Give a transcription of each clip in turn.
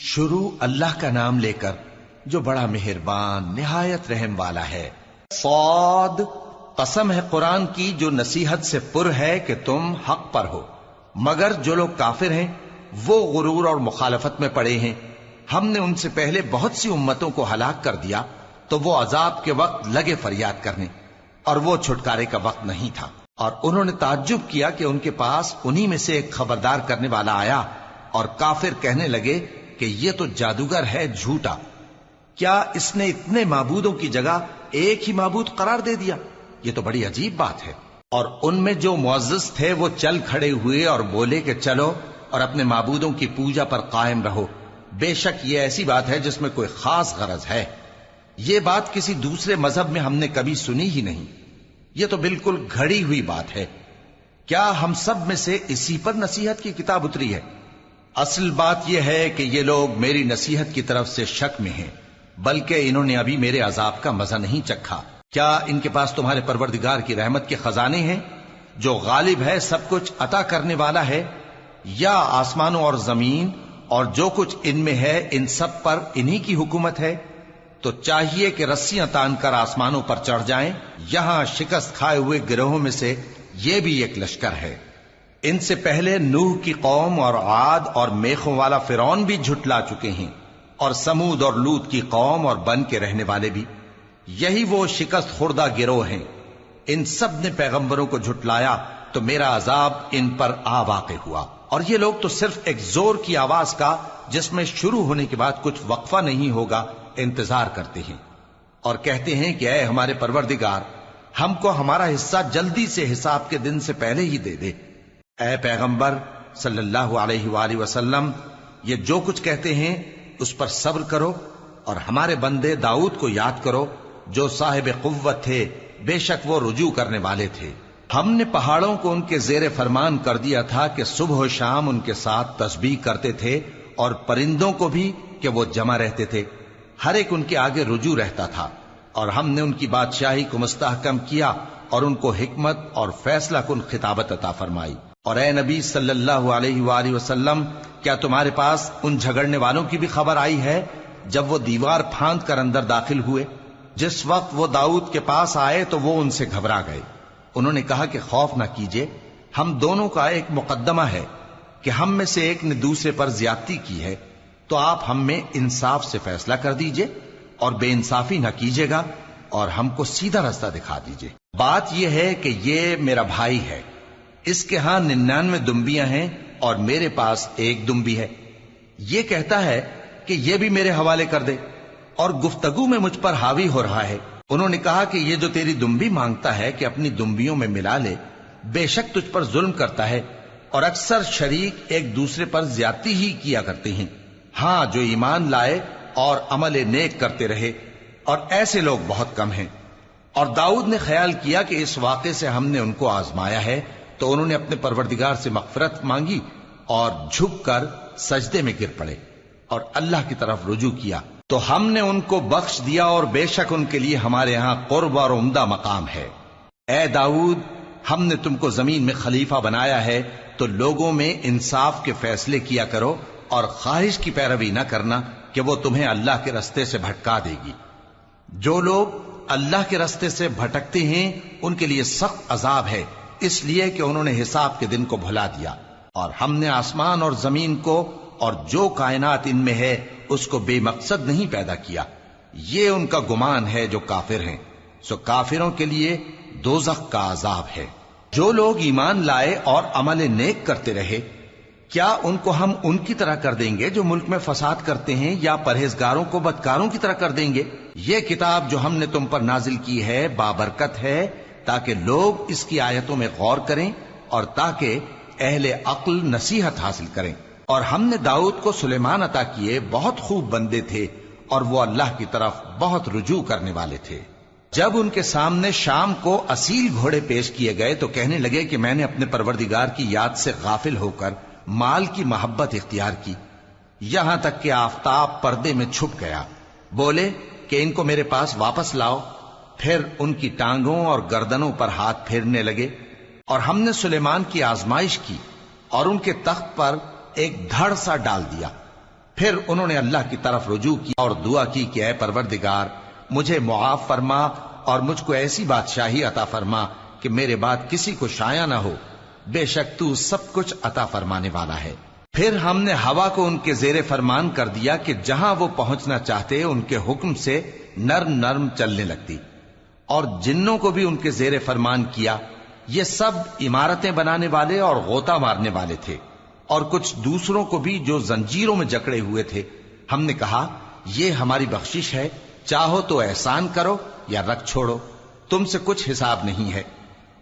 شروع اللہ کا نام لے کر جو بڑا مہربان نہایت رحم والا ہے۔ صاد، قسم ہے قرآن کی جو نصیحت سے پر ہے کہ تم حق پر ہو، مگر جو لوگ کافر ہیں وہ غرور اور مخالفت میں پڑے ہیں۔ ہم نے ان سے پہلے بہت سی امتوں کو ہلاک کر دیا تو وہ عذاب کے وقت لگے فریاد کرنے، اور وہ چھٹکارے کا وقت نہیں تھا۔ اور انہوں نے تعجب کیا کہ ان کے پاس انہی میں سے ایک خبردار کرنے والا آیا، اور کافر کہنے لگے کہ یہ تو جادوگر ہے جھوٹا، کیا اس نے اتنے معبودوں کی جگہ ایک ہی معبود قرار دے دیا؟ یہ تو بڑی عجیب بات ہے۔ اور ان میں جو معزز تھے وہ چل کھڑے ہوئے اور بولے کہ چلو اور اپنے معبودوں کی پوجا پر قائم رہو، بے شک یہ ایسی بات ہے جس میں کوئی خاص غرض ہے۔ یہ بات کسی دوسرے مذہب میں ہم نے کبھی سنی ہی نہیں، یہ تو بالکل گھڑی ہوئی بات ہے۔ کیا ہم سب میں سے اسی پر نصیحت کی کتاب اتری ہے؟ اصل بات یہ ہے کہ یہ لوگ میری نصیحت کی طرف سے شک میں ہیں، بلکہ انہوں نے ابھی میرے عذاب کا مزہ نہیں چکھا۔ کیا ان کے پاس تمہارے پروردگار کی رحمت کے خزانے ہیں جو غالب ہے، سب کچھ عطا کرنے والا ہے؟ یا آسمانوں اور زمین اور جو کچھ ان میں ہے ان سب پر انہی کی حکومت ہے؟ تو چاہیے کہ رسیاں تان کر آسمانوں پر چڑھ جائیں۔ یہاں شکست کھائے ہوئے گروہوں میں سے یہ بھی ایک لشکر ہے۔ ان سے پہلے نوح کی قوم اور عاد اور میخوں والا فرعون بھی جھٹلا چکے ہیں، اور سمود اور لوط کی قوم اور بن کے رہنے والے بھی، یہی وہ شکست خوردہ گروہ ہیں۔ ان سب نے پیغمبروں کو جھٹلایا تو میرا عذاب ان پر آ واقع ہوا، اور یہ لوگ تو صرف ایک زور کی آواز کا جس میں شروع ہونے کے بعد کچھ وقفہ نہیں ہوگا انتظار کرتے ہیں، اور کہتے ہیں کہ اے ہمارے پروردگار، ہم کو ہمارا حصہ جلدی سے حساب کے دن سے پہلے ہی دے دے۔ اے پیغمبر صلی اللہ علیہ وآلہ وسلم، یہ جو کچھ کہتے ہیں اس پر صبر کرو، اور ہمارے بندے داؤد کو یاد کرو جو صاحب قوت تھے، بے شک وہ رجوع کرنے والے تھے۔ ہم نے پہاڑوں کو ان کے زیر فرمان کر دیا تھا کہ صبح و شام ان کے ساتھ تسبیح کرتے تھے، اور پرندوں کو بھی کہ وہ جمع رہتے تھے، ہر ایک ان کے آگے رجوع رہتا تھا۔ اور ہم نے ان کی بادشاہی کو مستحکم کیا اور ان کو حکمت اور فیصلہ کن خطابت عطا فرمائی۔ اور اے نبی صلی اللہ علیہ وآلہ وسلم، کیا تمہارے پاس ان جھگڑنے والوں کی بھی خبر آئی ہے جب وہ دیوار پھاند کر اندر داخل ہوئے؟ جس وقت وہ داؤد کے پاس آئے تو وہ ان سے گھبرا گئے۔ انہوں نے کہا کہ خوف نہ کیجیے، ہم دونوں کا ایک مقدمہ ہے کہ ہم میں سے ایک نے دوسرے پر زیادتی کی ہے، تو آپ ہم میں انصاف سے فیصلہ کر دیجئے اور بے انصافی نہ کیجیے گا، اور ہم کو سیدھا راستہ دکھا دیجئے۔ بات یہ ہے کہ یہ میرا بھائی ہے، اس کے ہاں 99 دمبیاں ہیں اور میرے پاس ایک دمبی ہے۔ یہ کہتا ہے کہ یہ بھی میرے حوالے کر دے، اور گفتگو میں مجھ پر حاوی ہو رہا ہے۔ انہوں نے کہا کہ یہ جو تیری دمبی مانگتا ہے کہ اپنی دمبیوں میں ملا لے، بے شک تجھ پر ظلم کرتا ہے، اور اکثر شریک ایک دوسرے پر زیادتی ہی کیا کرتے ہیں۔ ہاں، جو ایمان لائے اور عمل نیک کرتے رہے، اور ایسے لوگ بہت کم ہیں۔ اور داؤد نے خیال کیا کہ اس واقعے سے ہم نے ان کو آزمایا ہے، تو انہوں نے اپنے پروردگار سے مغفرت مانگی اور جھک کر سجدے میں گر پڑے اور اللہ کی طرف رجوع کیا، تو ہم نے ان کو بخش دیا، اور بے شک ان کے لیے ہمارے ہاں قرب اور عمدہ مقام ہے۔ اے داؤد، ہم نے تم کو زمین میں خلیفہ بنایا ہے، تو لوگوں میں انصاف کے فیصلے کیا کرو، اور خواہش کی پیروی نہ کرنا کہ وہ تمہیں اللہ کے رستے سے بھٹکا دے گی۔ جو لوگ اللہ کے رستے سے بھٹکتے ہیں ان کے لیے سخت عذاب ہے، اس لیے کہ انہوں نے حساب کے دن کو بھلا دیا۔ اور ہم نے آسمان اور زمین کو اور جو کائنات ان میں ہے اس کو بے مقصد نہیں پیدا کیا۔ یہ ان کا گمان ہے جو کافر ہیں، سو کافروں کے لیے دوزخ کا عذاب ہے۔ جو لوگ ایمان لائے اور عمل نیک کرتے رہے، کیا ان کو ہم ان کی طرح کر دیں گے جو ملک میں فساد کرتے ہیں، یا پرہیزگاروں کو بدکاروں کی طرح کر دیں گے؟ یہ کتاب جو ہم نے تم پر نازل کی ہے بابرکت ہے، تاکہ لوگ اس کی آیتوں میں غور کریں اور تاکہ اہل عقل نصیحت حاصل کریں۔ اور ہم نے داؤد کو سلیمان عطا کیے، بہت خوب بندے تھے، اور وہ اللہ کی طرف بہت رجوع کرنے والے تھے۔ جب ان کے سامنے شام کو اصیل گھوڑے پیش کیے گئے تو کہنے لگے کہ میں نے اپنے پروردگار کی یاد سے غافل ہو کر مال کی محبت اختیار کی، یہاں تک کہ آفتاب پردے میں چھپ گیا۔ بولے کہ ان کو میرے پاس واپس لاؤ۔ پھر ان کی ٹانگوں اور گردنوں پر ہاتھ پھیرنے لگے، اور ہم نے سلیمان کی آزمائش کی اور ان کے تخت پر ایک دھڑ سا ڈال دیا۔ پھر انہوں نے اللہ کی طرف رجوع کیا اور دعا کی کہ اے پروردگار مجھے معاف فرما اور مجھ کو ایسی بادشاہی عطا فرما کہ میرے بعد کسی کو شایع نہ ہو، بے شک تو سب کچھ عطا فرمانے والا ہے۔ پھر ہم نے ہوا کو ان کے زیر فرمان کر دیا کہ جہاں وہ پہنچنا چاہتے ان کے حکم سے نرم نرم چلنے لگتی، اور جنوں کو بھی ان کے زیر فرمان کیا۔ یہ سب عمارتیں بنانے والے اور غوطہ مارنے والے تھے، اور کچھ دوسروں کو بھی جو زنجیروں میں جکڑے ہوئے تھے۔ ہم نے کہا یہ ہماری بخشش ہے، چاہو تو احسان کرو یا رکھ چھوڑو، تم سے کچھ حساب نہیں ہے،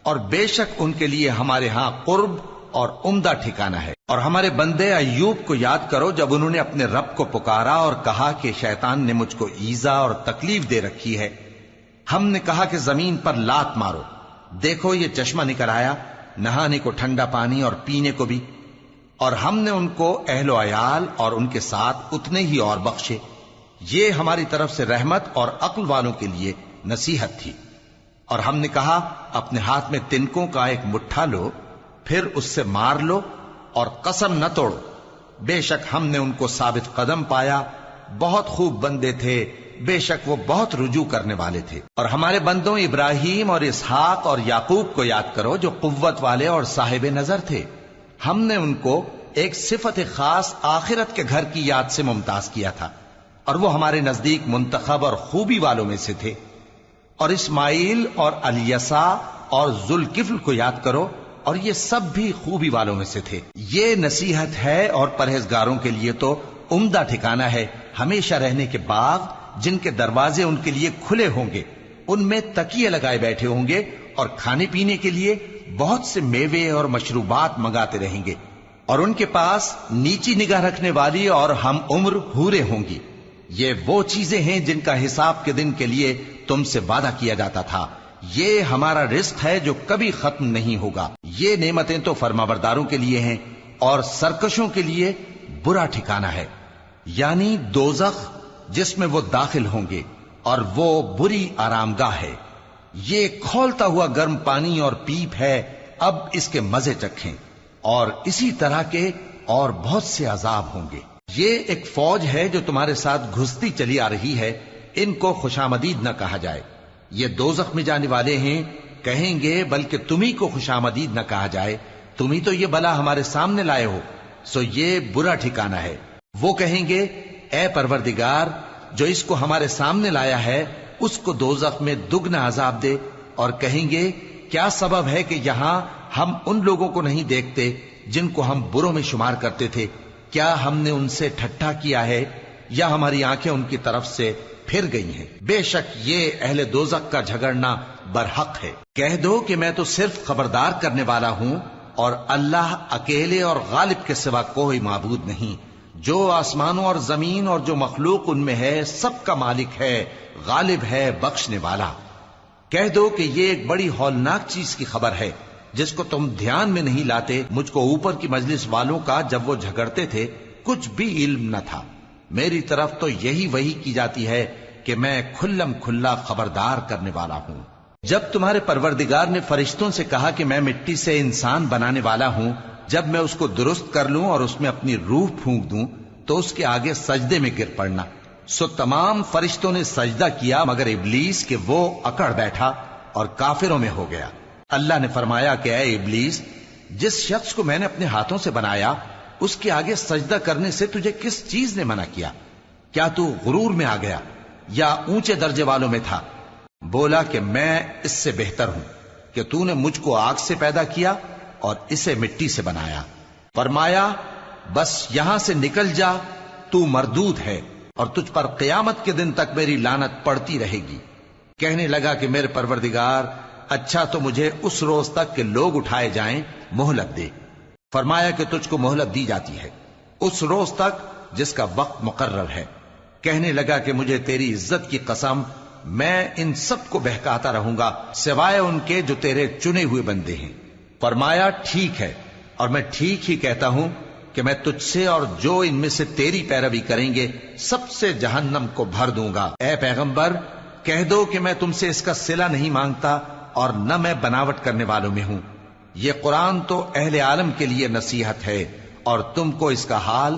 اور بے شک ان کے لیے ہمارے ہاں قرب اور عمدہ ٹھکانہ ہے۔ اور ہمارے بندے ایوب کو یاد کرو جب انہوں نے اپنے رب کو پکارا اور کہا کہ شیطان نے مجھ کو ایذا اور تکلیف دے رکھی ہے۔ ہم نے کہا کہ زمین پر لات مارو، دیکھو یہ چشمہ نکل آیا، نہانے کو ٹھنڈا پانی اور پینے کو بھی، اور ہم نے ان کو اہل و عیال اور ان کے ساتھ اتنے ہی اور بخشے۔ یہ ہماری طرف سے رحمت اور عقل والوں کے لیے نصیحت تھی۔ اور ہم نے کہا اپنے ہاتھ میں تنکوں کا ایک مٹھا لو، پھر اس سے مار لو اور قسم نہ توڑو، بے شک ہم نے ان کو ثابت قدم پایا، بہت خوب بندے تھے، بے شک وہ بہت رجوع کرنے والے تھے۔ اور ہمارے بندوں ابراہیم اور اسحاق اور یعقوب کو یاد کرو جو قوت والے اور صاحب نظر تھے۔ ہم نے ان کو ایک صفت خاص آخرت کے گھر کی یاد سے ممتاز کیا تھا، اور وہ ہمارے نزدیک منتخب اور خوبی والوں میں سے تھے۔ اور اسماعیل اور الیسع اور ذوالکفل کو یاد کرو، اور یہ سب بھی خوبی والوں میں سے تھے۔ یہ نصیحت ہے اور پرہیزگاروں کے لیے تو عمدہ ٹھکانہ ہے، ہمیشہ رہنے کے باغ جن کے دروازے ان کے لیے کھلے ہوں گے، ان میں تکیے لگائے بیٹھے ہوں گے، اور کھانے پینے کے لیے بہت سے میوے اور مشروبات منگاتے رہیں گے، اور ان کے پاس نیچی نگاہ رکھنے والی اور ہم عمر حوریں ہوں گی۔ یہ وہ چیزیں ہیں جن کا حساب کے دن کے لیے تم سے وعدہ کیا جاتا تھا، یہ ہمارا رزق ہے جو کبھی ختم نہیں ہوگا۔ یہ نعمتیں تو فرمانبرداروں کے لیے ہیں، اور سرکشوں کے لیے برا ٹھکانہ ہے، یعنی دوزخ جس میں وہ داخل ہوں گے، اور وہ بری آرام گاہ ہے۔ یہ کھولتا ہوا گرم پانی اور پیپ ہے، اب اس کے مزے چکھیں، اور اسی طرح کے اور بہت سے عذاب ہوں گے۔ یہ ایک فوج ہے جو تمہارے ساتھ گھستی چلی آ رہی ہے، ان کو خوشامدید نہ کہا جائے۔ یہ دوزخ میں جانے والے ہیں، کہیں گے بلکہ تمہیں کو خوشامدید نہ کہا جائے، تمہیں تو یہ بلا ہمارے سامنے لائے ہو، سو یہ برا ٹھکانہ ہے۔ وہ کہیں گے اے پروردگار جو اس کو ہمارے سامنے لایا ہے اس کو دوزخ میں دگنا عذاب دے، اور کہیں گے کیا سبب ہے کہ یہاں ہم ان لوگوں کو نہیں دیکھتے جن کو ہم بروں میں شمار کرتے تھے؟ کیا ہم نے ان سے ٹھٹھا کیا ہے یا ہماری آنکھیں ان کی طرف سے پھر گئی ہیں؟ بے شک یہ اہل دوزخ کا جھگڑنا برحق ہے۔ کہہ دو کہ میں تو صرف خبردار کرنے والا ہوں، اور اللہ اکیلے اور غالب کے سوا کوئی معبود نہیں۔ جو آسمانوں اور زمین اور جو مخلوق ان میں ہے سب کا مالک ہے، غالب ہے، بخشنے والا۔ کہہ دو کہ یہ ایک بڑی ہولناک چیز کی خبر ہے جس کو تم دھیان میں نہیں لاتے۔ مجھ کو اوپر کی مجلس والوں کا جب وہ جھگڑتے تھے کچھ بھی علم نہ تھا، میری طرف تو یہی وحی کی جاتی ہے کہ میں کھلم کھلا خبردار کرنے والا ہوں۔ جب تمہارے پروردگار نے فرشتوں سے کہا کہ میں مٹی سے انسان بنانے والا ہوں، جب میں اس کو درست کر لوں اور اس میں اپنی روح پھونک دوں تو اس کے آگے سجدے میں گر پڑنا۔ سو تمام فرشتوں نے سجدہ کیا مگر ابلیس کہ وہ اکڑ بیٹھا اور کافروں میں ہو گیا۔ اللہ نے فرمایا کہ اے ابلیس، جس شخص کو میں نے اپنے ہاتھوں سے بنایا اس کے آگے سجدہ کرنے سے تجھے کس چیز نے منع کیا؟ کیا تو غرور میں آ گیا یا اونچے درجے والوں میں تھا؟ بولا کہ میں اس سے بہتر ہوں کہ تو نے مجھ کو آگ سے پیدا کیا اور اسے مٹی سے بنایا۔ فرمایا بس یہاں سے نکل جا، تو مردود ہے اور تجھ پر قیامت کے دن تک میری لعنت پڑتی رہے گی۔ کہنے لگا کہ میرے پروردگار، اچھا تو مجھے اس روز تک کہ لوگ اٹھائے جائیں مہلت دے۔ فرمایا کہ تجھ کو مہلت دی جاتی ہے اس روز تک جس کا وقت مقرر ہے۔ کہنے لگا کہ مجھے تیری عزت کی قسم، میں ان سب کو بہکاتا رہوں گا سوائے ان کے جو تیرے چنے ہوئے بندے ہیں۔ فرمایا ٹھیک ہے، اور میں ٹھیک ہی کہتا ہوں کہ میں تجھ سے اور جو ان میں سے تیری پیروی کریں گے سب سے جہنم کو بھر دوں گا۔ اے پیغمبر، کہہ دو کہ میں تم سے اس کا صلہ نہیں مانگتا اور نہ میں بناوٹ کرنے والوں میں ہوں۔ یہ قرآن تو اہل عالم کے لیے نصیحت ہے، اور تم کو اس کا حال